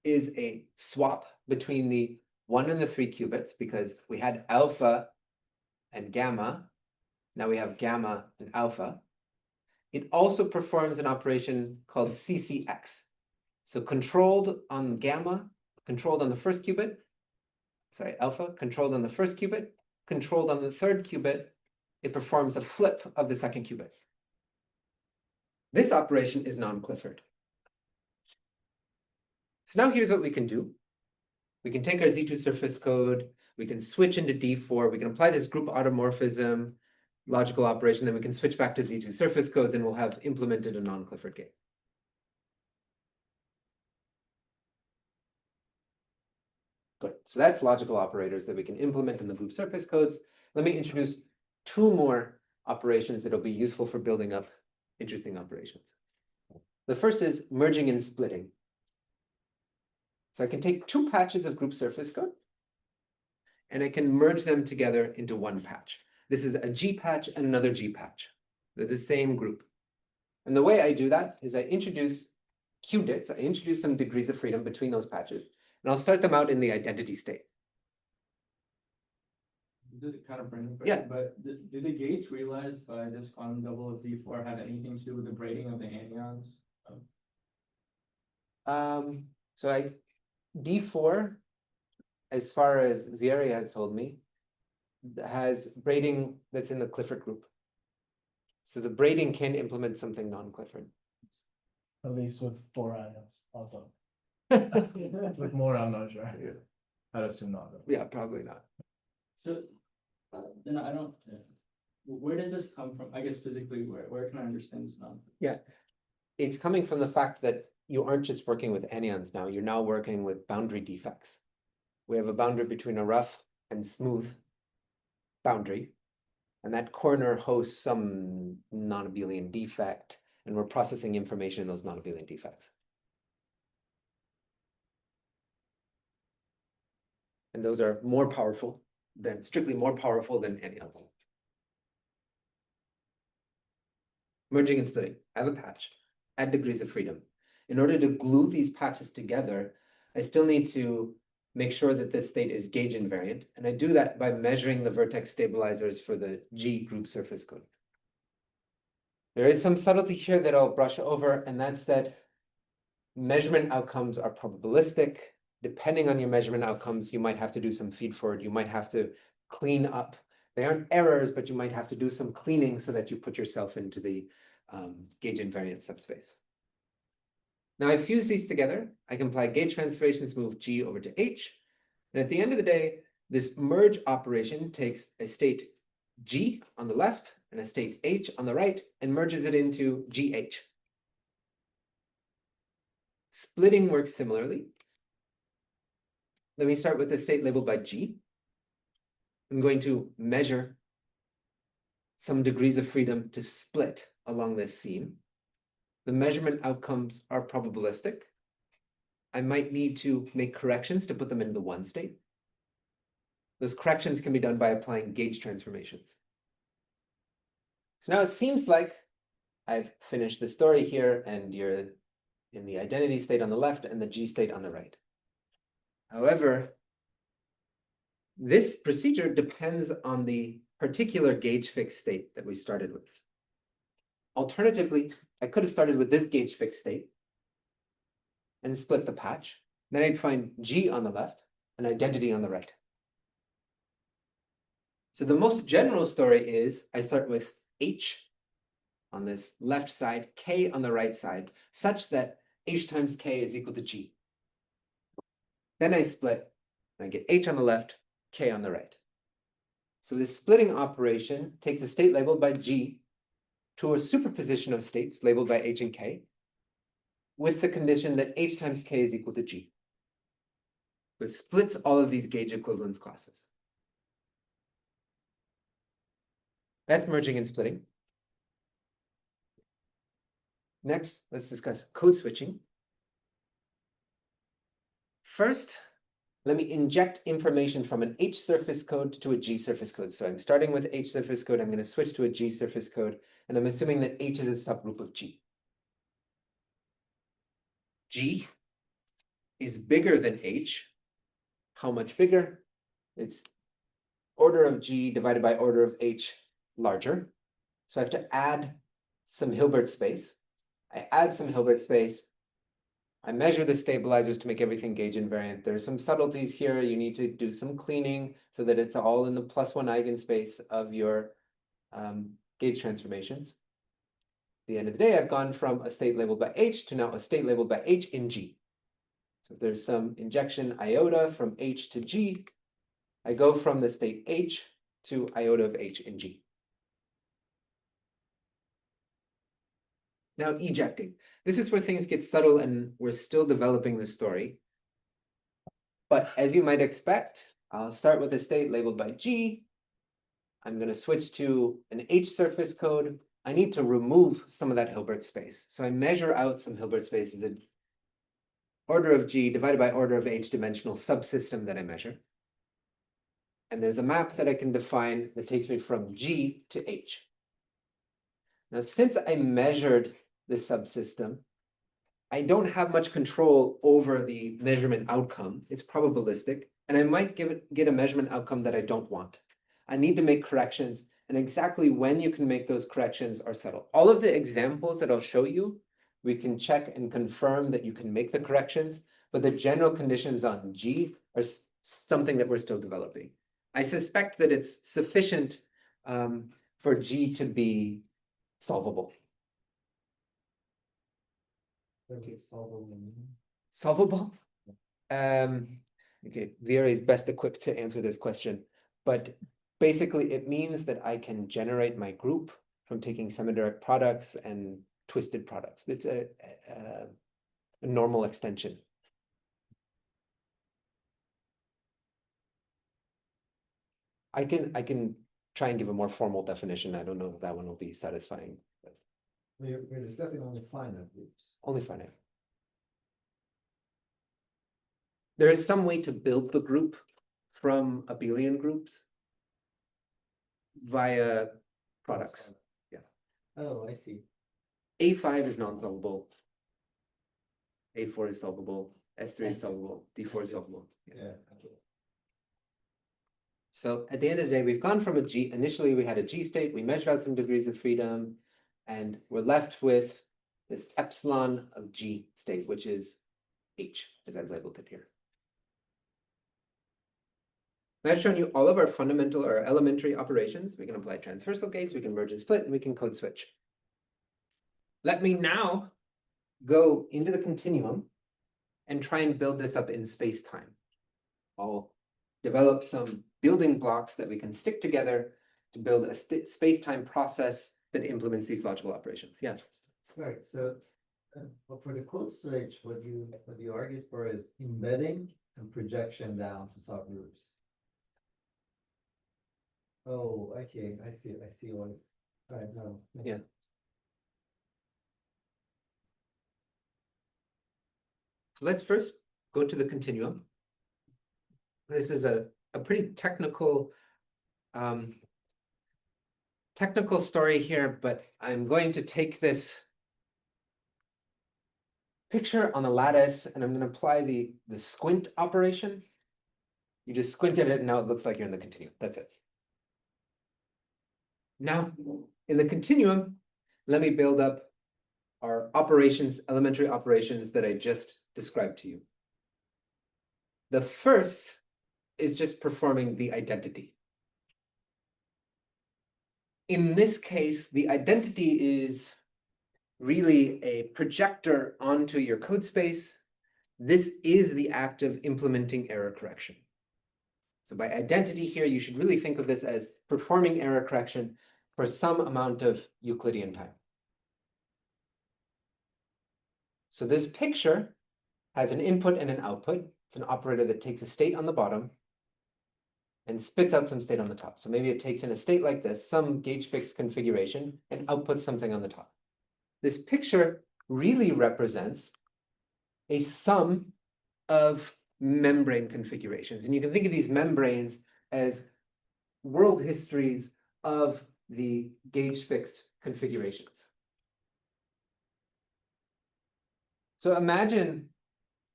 is a swap between the 1 and the 3 qubits because we had alpha and gamma. Now we have gamma and alpha. It also performs an operation called CCX. So controlled on gamma, controlled on the first qubit, sorry, alpha, controlled on the first qubit, controlled on the third qubit, it performs a flip of the second qubit. This operation is non-Clifford. So now here's what we can do. We can take our Z2 surface code, we can switch into D4, we can apply this group automorphism logical operation, then we can switch back to Z2 surface codes and we'll have implemented a non-Clifford gate. Good, so that's logical operators that we can implement in the group surface codes. Let me introduce 2 more operations that'll be useful for building up interesting operations. The first is merging and splitting. So I can take 2 patches of group surface code and I can merge them together into one patch. This is a G patch and another G patch. They're the same group. And the way I do that is I introduce qubits, I introduce some degrees of freedom between those patches, and I'll start them out in the identity state. Kind of random Yeah. question, but do the gates realized by this quantum double of D4 have anything to do with the braiding of the anyons? So D4, as far as Vieri has told me, has braiding that's in the Clifford group. So the braiding can implement something non-Clifford. At least with 4 ions also. With more, I'm not sure. I'd assume not. Though. Yeah, probably not. So, then I don't, where does this come from? I guess physically, where can I understand this now? Yeah, it's coming from the fact that you aren't just working with anyons now, you're now working with boundary defects. We have a boundary between a rough and smooth boundary, and that corner hosts some non-abelian defect, and we're processing information in those non-abelian defects. And those are more powerful than, strictly more powerful than anyons. Merging and splitting. I have a patch, add degrees of freedom. In order to glue these patches together, I still need to make sure that this state is gauge invariant, and I do that by measuring the vertex stabilizers for the G group surface code. There is some subtlety here that I'll brush over, and that's that measurement outcomes are probabilistic. Depending on your measurement outcomes, you might have to do some feed forward. You might have to clean up. They aren't errors, but you might have to do some cleaning so that you put yourself into the gauge invariant subspace. Now I fuse these together. I can apply gauge transformations, move G over to H. And at the end of the day, this merge operation takes a state G on the left and a state H on the right and merges it into GH. Splitting works similarly. Let me start with the state labeled by G. I'm going to measure some degrees of freedom to split along this seam. The measurement outcomes are probabilistic. I might need to make corrections to put them into the one state. Those corrections can be done by applying gauge transformations. So now it seems like I've finished the story here and you're in the identity state on the left and the G state on the right. However, this procedure depends on the particular gauge fixed state that we started with. Alternatively, I could have started with this gauge fixed state and split the patch. Then I'd find G on the left and identity on the right. So the most general story is I start with H on this left side, K on the right side, such that H times K is equal to G. Then I split, and I get H on the left, K on the right. So this splitting operation takes a state labeled by G to a superposition of states labeled by H and K, with the condition that H times K is equal to G. It splits all of these gauge equivalence classes. That's merging and splitting. Next, let's discuss code switching. First, let me inject information from an H surface code to a G surface code. So I'm starting with H surface code. I'm going to switch to a G surface code, and I'm assuming that H is a subgroup of G. G is bigger than H. How much bigger? It's order of G divided by order of H larger. So I have to add some Hilbert space. I add some Hilbert space. I measure the stabilizers to make everything gauge invariant. There's some subtleties here. You need to do some cleaning so that it's all in the +1 eigenspace of your gauge transformations. At the end of the day, I've gone from a state labeled by H to now a state labeled by H in G. So if there's some injection iota from H to G, I go from the state H to iota of H in G. Now ejecting. This is where things get subtle and we're still developing the story. But as you might expect, I'll start with a state labeled by G. I'm going to switch to an H surface code. I need to remove some of that Hilbert space. So I measure out some Hilbert space as an order of G divided by order of H dimensional subsystem that I measure. And there's a map that I can define that takes me from G to H. Now, since I measured the subsystem, I don't have much control over the measurement outcome. It's probabilistic, and I might get a measurement outcome that I don't want. I need to make corrections, and exactly when you can make those corrections are subtle. All of the examples that I'll show you, we can check and confirm that you can make the corrections, but the general conditions on G are something that we're still developing. I suspect that it's sufficient for G to be solvable. Solvable? Okay, Vera is best equipped to answer this question, but basically it means that I can generate my group from taking semidirect products and twisted products. It's a normal extension. I can try and give a more formal definition. I don't know if that one will be satisfying. We're discussing only finite groups. Only finite. There is some way to build the group from abelian groups via products. Yeah. Oh, I see. A5 is non-solvable. A4 is solvable. S3 is solvable. D4 is solvable. Yeah, okay. So at the end of the day, we've gone from a G. Initially, we had a G state. We measured out some degrees of freedom, and we're left with this epsilon of G state, which is H, as I've labeled it here. I've shown you all of our fundamental or elementary operations. We can apply transversal gates, we can merge and split, and we can code switch. Let me now go into the continuum and try and build this up in space-time. I'll develop some building blocks that we can stick together to build a space-time process that implements these logical operations. Yeah. Sorry, so for the code switch, what you argue for is embedding and projection down to subgroups. Oh, okay, I see what. Right, no. Yeah. Let's first go to the continuum. This is a pretty technical story here, but I'm going to take this picture on a lattice and I'm going to apply the squint operation. You just squint at it and now it looks like you're in the continuum. That's it. Now, in the continuum, let me build up our operations, elementary operations that I just described to you. The first is just performing the identity. In this case, the identity is really a projector onto your code space. This is the act of implementing error correction. So by identity here, you should really think of this as performing error correction for some amount of Euclidean time. So this picture has an input and an output. It's an operator that takes a state on the bottom and spits out some state on the top. So maybe it takes in a state like this, some gauge fixed configuration, and outputs something on the top. This picture really represents a sum of membrane configurations. And you can think of these membranes as world histories of the gauge fixed configurations. So imagine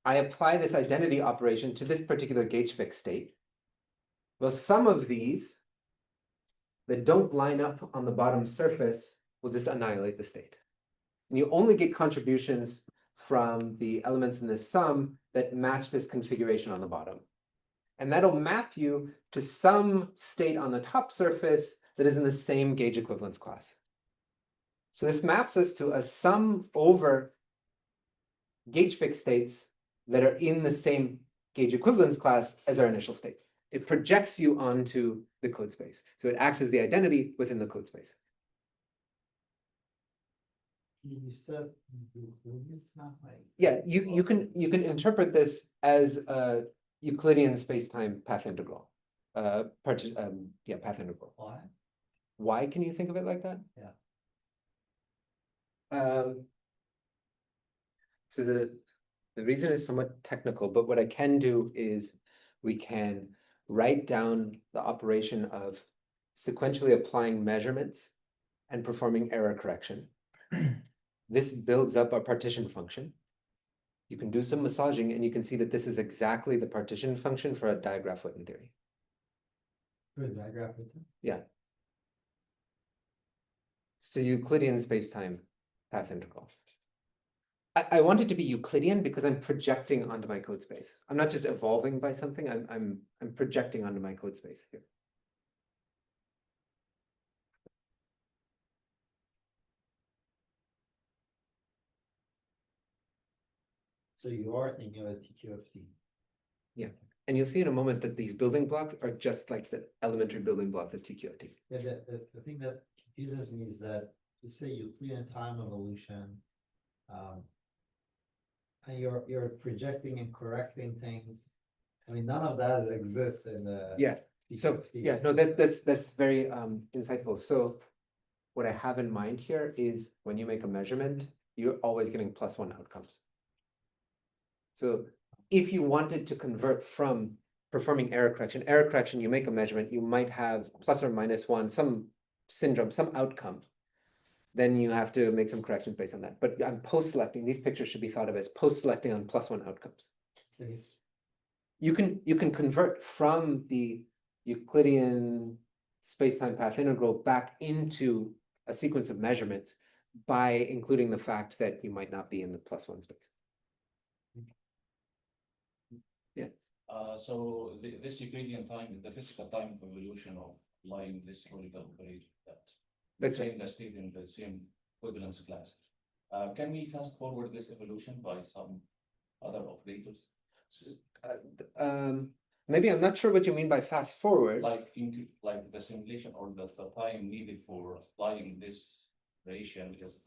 I apply this identity operation to this particular gauge fixed state. Well, some of these that don't line up on the bottom surface will just annihilate the state. And you only get contributions from the elements in this sum that match this configuration on the bottom. And that'll map you to some state on the top surface that is in the same gauge equivalence class. So this maps us to a sum over gauge fixed states that are in the same gauge equivalence class as our initial state. It projects you onto the code space. So it acts as the identity within the code space. You said Euclidean, not like. Yeah, you can interpret this as a Euclidean space-time path integral. Path integral. Why? Why can you think of it like that? Yeah. So the reason is somewhat technical, but what I can do is we can write down the operation of sequentially applying measurements and performing error correction. This builds up a partition function. You can do some massaging and you can see that this is exactly the partition function for a Digraph-Witten theory. For the Digraph-Witten? Yeah. So Euclidean space-time path integral. I want it to be Euclidean because I'm projecting onto my code space. I'm not just evolving by something, I'm projecting onto my code space here. So you are thinking of a TQFT. Yeah, and you'll see in a moment that these building blocks are just like the elementary building blocks of TQFT. Yeah, the thing that confuses me is that you say Euclidean time evolution, and you're projecting and correcting things. I mean, none of that exists in the Yeah. So TQFT. yeah, no, that's very insightful. So what I have in mind here is when you make a measurement, you're always getting +1 outcomes. So if you wanted to convert from performing error correction, you make a measurement, you might have plus or minus one, some syndrome, some outcome. Then you have to make some corrections based on that. But I'm post-selecting. These pictures should be thought of as post-selecting on +1 outcomes. So it's- You can convert from the Euclidean space-time path integral back into a sequence of measurements, by including the fact that you might not be in the +1 space. So this Euclidean time, the physical time of evolution of applying this logical operator that That's maintain the state in the same equivalence class. Can we fast forward this evolution by some other operators? Maybe I'm not sure what you mean by fast forward. Like the simulation or the time needed for applying this relation, because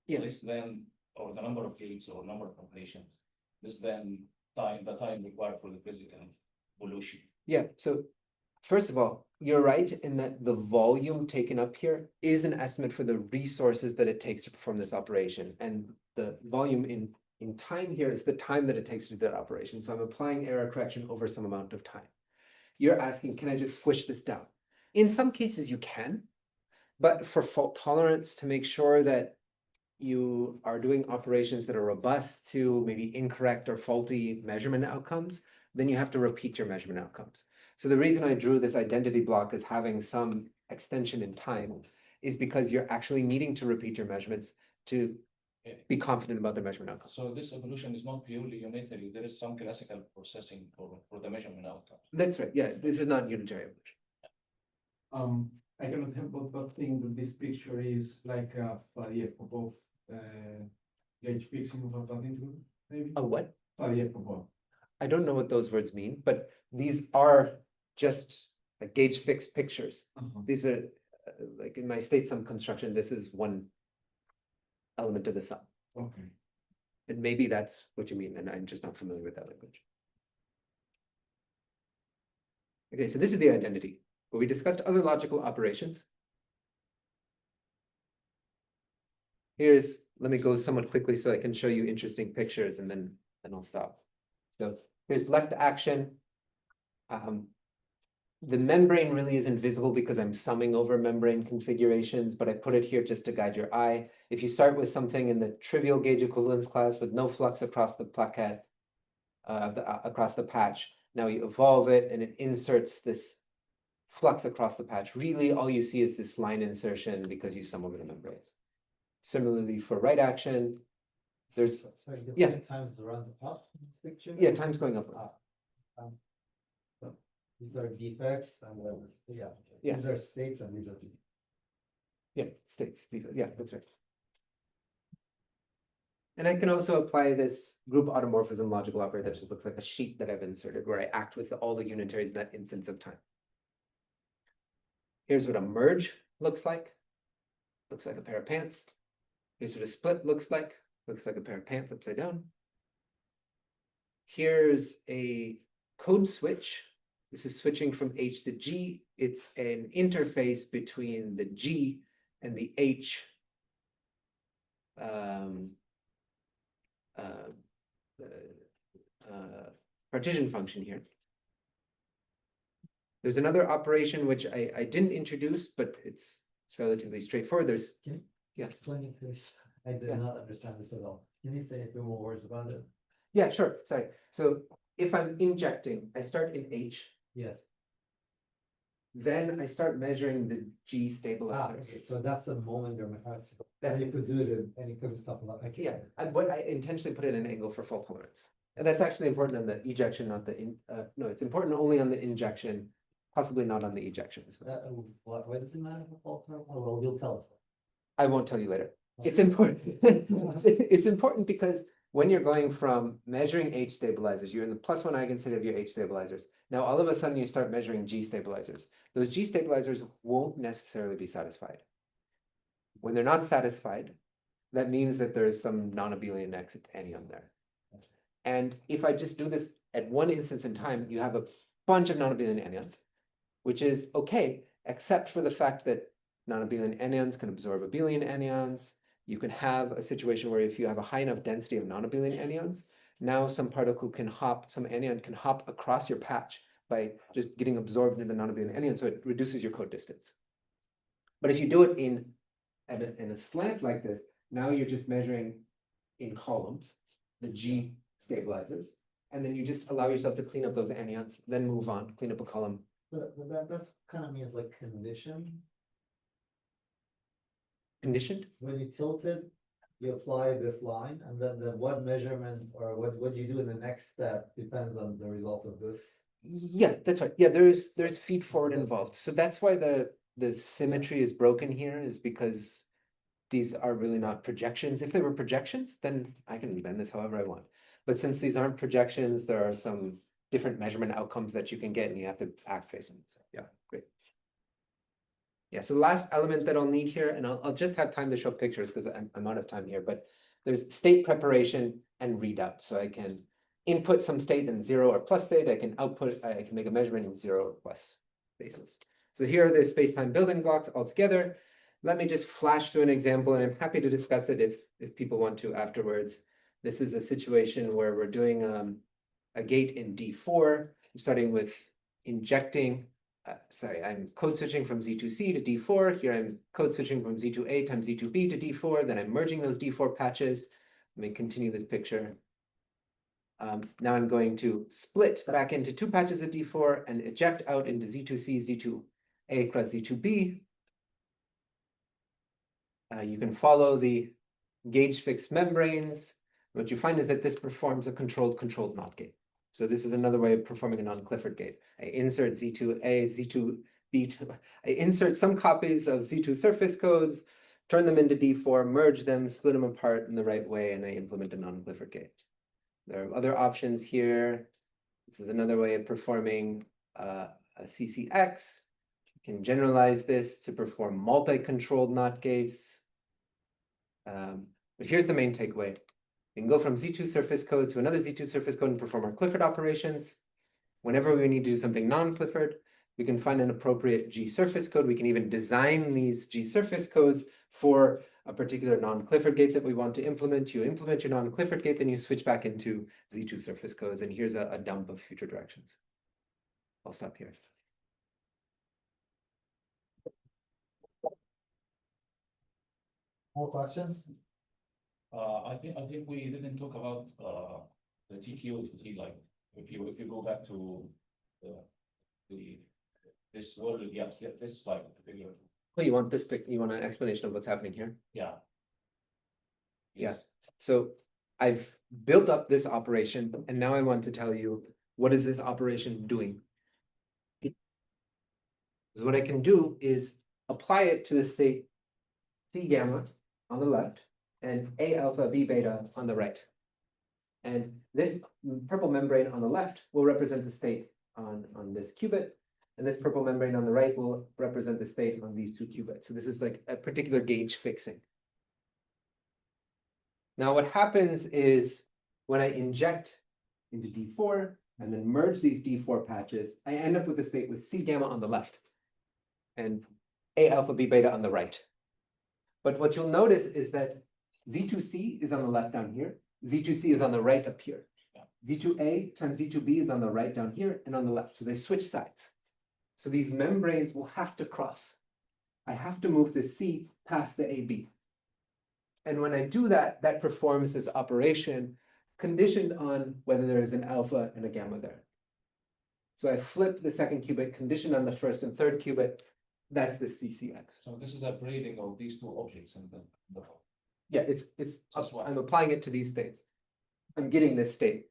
Yeah. less than, or the number of gates or number of operations, less than the time required for the physical evolution. Yeah, so first of all, you're right in that the volume taken up here is an estimate for the resources that it takes to perform this operation. And the volume in time here is the time that it takes to do that operation. So I'm applying error correction over some amount of time. You're asking, can I just squish this down? In some cases you can, but for fault tolerance, to make sure that you are doing operations that are robust to maybe incorrect or faulty measurement outcomes, then you have to repeat your measurement outcomes. So the reason I drew this identity block as having some extension in time is because you're actually needing to repeat your measurements to be confident about the measurement outcome. So this evolution is not purely unitary, there is some classical processing for the measurement outcome. That's right, yeah, this is not unitary evolution. I cannot help but think that this picture is like a Fourier-Popov gauge fixing of a platitude, maybe? A what? Fourier-Popov. I don't know what those words mean, but these are just like gauge fixed pictures. These are like in my state sum construction, this is one element of the sum. Okay. And maybe that's what you mean, and I'm just not familiar with that language. Okay, so this is the identity, where we discussed other logical operations. Let me go somewhat quickly so I can show you interesting pictures and then I'll stop. So here's left action. The membrane really isn't visible because I'm summing over membrane configurations, but I put it here just to guide your eye. If you start with something in the trivial gauge equivalence class with no flux across the plaquette, across the patch, now you evolve it and it inserts this flux across the patch. Really, all you see is this line insertion because you sum over the membranes. Similarly, for right action, there's, Sorry, yeah. different times runs up in this picture? yeah, time's going upwards. These are defects and then this, yeah. Yeah. These are states and these are defects. Yeah, states, yeah, that's right. And I can also apply this group automorphism logical operator that just looks like a sheet that I've inserted where I act with all the unitaries in that instance of time. Here's what a merge looks like. Looks like a pair of pants. Here's what a split looks like. Looks like a pair of pants upside down. Here's a code switch. This is switching from H to G. It's an interface between the G and the H partition function here. There's another operation which I didn't introduce, but it's relatively straightforward. There's yeah. Explain it, please. I did Yeah. not understand this at all. Can you say a few more words about it? Yeah, sure. Sorry. So if I'm injecting, I start in H, Yes. then I start measuring the G Ah, stabilizers. okay, so that's the moment you're and you could do it in any because it's talking about. Yeah, I intentionally put it in an angle for fault tolerance. And that's actually important on the ejection, not the no, it's important only on the injection, possibly not on the ejections. Why does it matter for fault term? Oh, well, you'll tell us. I won't tell you later. It's important. It's important because when you're going from measuring H stabilizers, you're in the +1 eigenstate of your H stabilizers. Now, all of a sudden you start measuring G stabilizers. Those G stabilizers won't necessarily be satisfied. When they're not satisfied, that means that there is some non-abelian exit anion there. And if I just do this at one instance in time, you have a bunch of non-abelian anions, which is okay, except for the fact that non-abelian anions can absorb abelian anions. You can have a situation where if you have a high enough density of non-abelian anions, now some particle can hop, some anion can hop across your patch by just getting absorbed into the non-abelian anion, so it reduces your code distance. But if you do it in a slant like this, now you're just measuring in columns, the G stabilizers, and then you just allow yourself to clean up those anions, then move on, clean up a column. But that's kind of means like condition. conditioned. When you tilt it, you apply this line, and then what measurement or what you do in the next step depends on the result of this. Yeah, that's right. Yeah, there's feed forward involved. So that's why the symmetry is broken here, is because these are really not projections. If they were projections, then I can bend this however I want. But since these aren't projections, there are some different measurement outcomes that you can get, and you have to act based on it. So yeah, great. Yeah, so the last element that I'll need here, and I'll just have time to show pictures because I'm out of time here, but there's state preparation and readout. So I can input some state in 0 or plus state. I can make a measurement in 0 or plus basis. So here are the space-time building blocks all together. Let me just flash through an example, and I'm happy to discuss it if people want to afterwards. This is a situation where we're doing a gate in D4. I'm starting with injecting, I'm code switching from Z2C to D4. Here I'm code switching from Z2A times Z2B to D4. Then I'm merging those D4 patches. Let me continue this picture. Now I'm going to split back into 2 patches of D4 and eject out into Z2C, Z2A cross Z2B. You can follow the gauge fixed membranes. What you find is that this performs a controlled NOT gate. So this is another way of performing a non-Clifford gate. I insert Z2A, Z2B, I insert some copies of Z2 surface codes, turn them into D4, merge them, split them apart in the right way, and I implement a non-Clifford gate. There are other options here. This is another way of performing a CCX. You can generalize this to perform multi-controlled NOT gates. But here's the main takeaway. We can go from Z2 surface code to another Z2 surface code and perform our Clifford operations. Whenever we need to do something non-Clifford, we can find an appropriate G surface code. We can even design these G surface codes for a particular non-Clifford gate that we want to implement. You implement your non-Clifford gate, then you switch back into Z2 surface codes. And here's a dump of future directions. I'll stop here. More questions? I think we didn't talk about the TQT, like if you go back to this word, yeah, this like particular, Oh, you want this you want an explanation of what's happening here? yeah. Yeah. So I've built up this operation, and now I want to tell you, what is this operation doing? So what I can do is apply it to the state C gamma on the left and A alpha B beta on the right. And this purple membrane on the left will represent the state on this qubit, and this purple membrane on the right will represent the state on these 2 qubits. So this is like a particular gauge fixing. Now what happens is when I inject into D4 and then merge these D4 patches, I end up with a state with C gamma on the left and A alpha B beta on the right. But what you'll notice is that Z2C is on the left down here, Z2C is on the right up here. Z2A times Z2B is on the right down here and on the left. So they switch sides. So these membranes will have to cross. I have to move the C past the AB. And when I do that, that performs this operation conditioned on whether there is an alpha and a gamma there. So I flip the second qubit conditioned on the first and third qubit. That's the CCX. So this is a breeding of these 2 objects and the Yeah, That's why. I'm applying it to these states. I'm getting this state.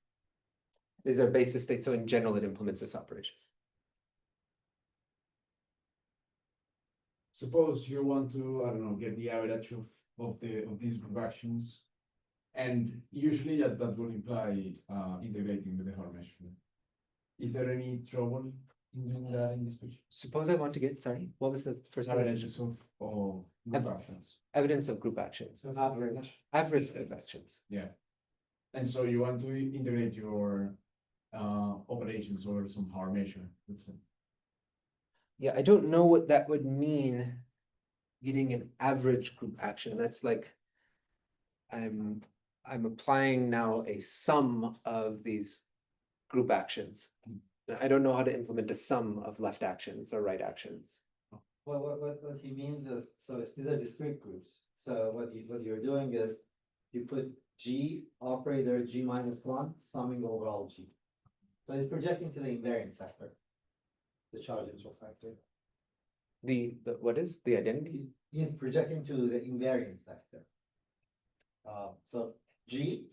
These are basis states, so in general, it implements this operation. Suppose you want to, I don't know, get the average of these group actions. And usually that will imply integrating with the Haar measurement. Is there any trouble in doing that in this picture? Suppose I want to get, sorry, what was the first part? Averages of group actions. Evidence of group actions. Average group actions. Yeah. And so you want to integrate your operations over some Haar measure. Let's say. Yeah, I don't know what that would mean, getting an average group action. That's like, I'm applying now a sum of these group actions. I don't know how to implement a sum of left actions or right actions. What he means is, so if these are discrete groups, so what you're doing is you put G operator G minus 1 summing over all G. So he's projecting to the invariant sector, the charge neutral sector. What is the identity? He's projecting to the invariance sector. So G,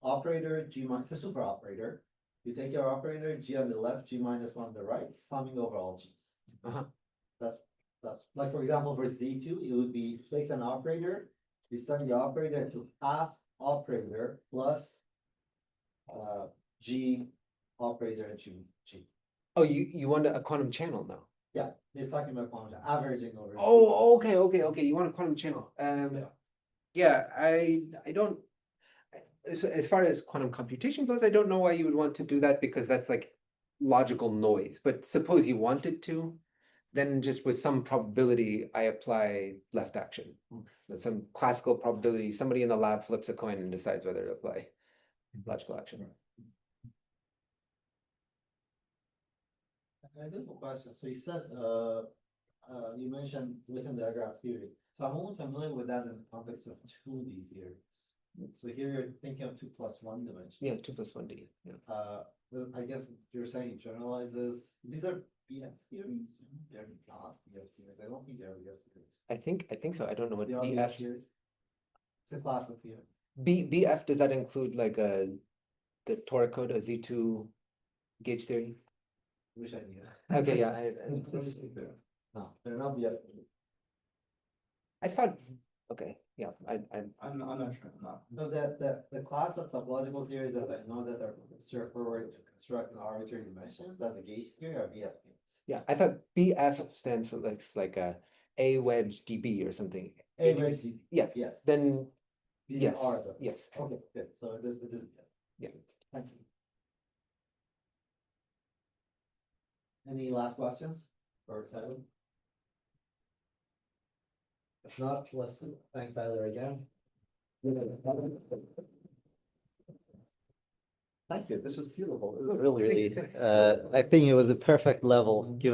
operator, G minus, it's a super operator. You take your operator, G on the left, G minus one on the right, summing over all G's. Uh-huh. That's like, for example, for Z2, it would be place an operator, you sum the operator to half operator plus G operator G. Oh, you want a quantum channel now? Yeah, it's talking about quantum averaging over. Oh, okay. You want a quantum channel. Yeah. Yeah, I don't. As far as quantum computation goes, I don't know why you would want to do that because that's like logical noise. But suppose you wanted to, then just with some probability, I apply left action. That's some classical probability. Somebody in the lab flips a coin and decides whether to apply logical action. I do have a question. So you said, you mentioned within the graph theory. So I'm only familiar with that in the context of 2D theories. So here you're thinking of 2 + 1 dimensions. Yeah, 2 + 1D. Yeah. I guess you're saying it generalizes. These are BF theories. They're not BF theories. I don't think they're BF theories. I think so. I don't know what They are BF. theories. It's a class of theory. BF, does that include like the toric code, a Z2 gauge theory? Wish I knew. Okay, yeah. No, they're not BF. I thought, okay, yeah, I'm not sure, I'm not. So the class of topological theory that I know that are straightforward to construct in arbitrary dimensions, that's a gauge theory or BF theories. yeah, I thought BF stands for like a wedge DB or something. A wedge DB. Yeah, Yes. then, These yes, are those. yes. Okay, good. So it is. Yeah. Thank you. Any last questions for Tyler? If not, let's thank Tyler again. Thank you. This was beautiful. It was really, I think it was a perfect level, given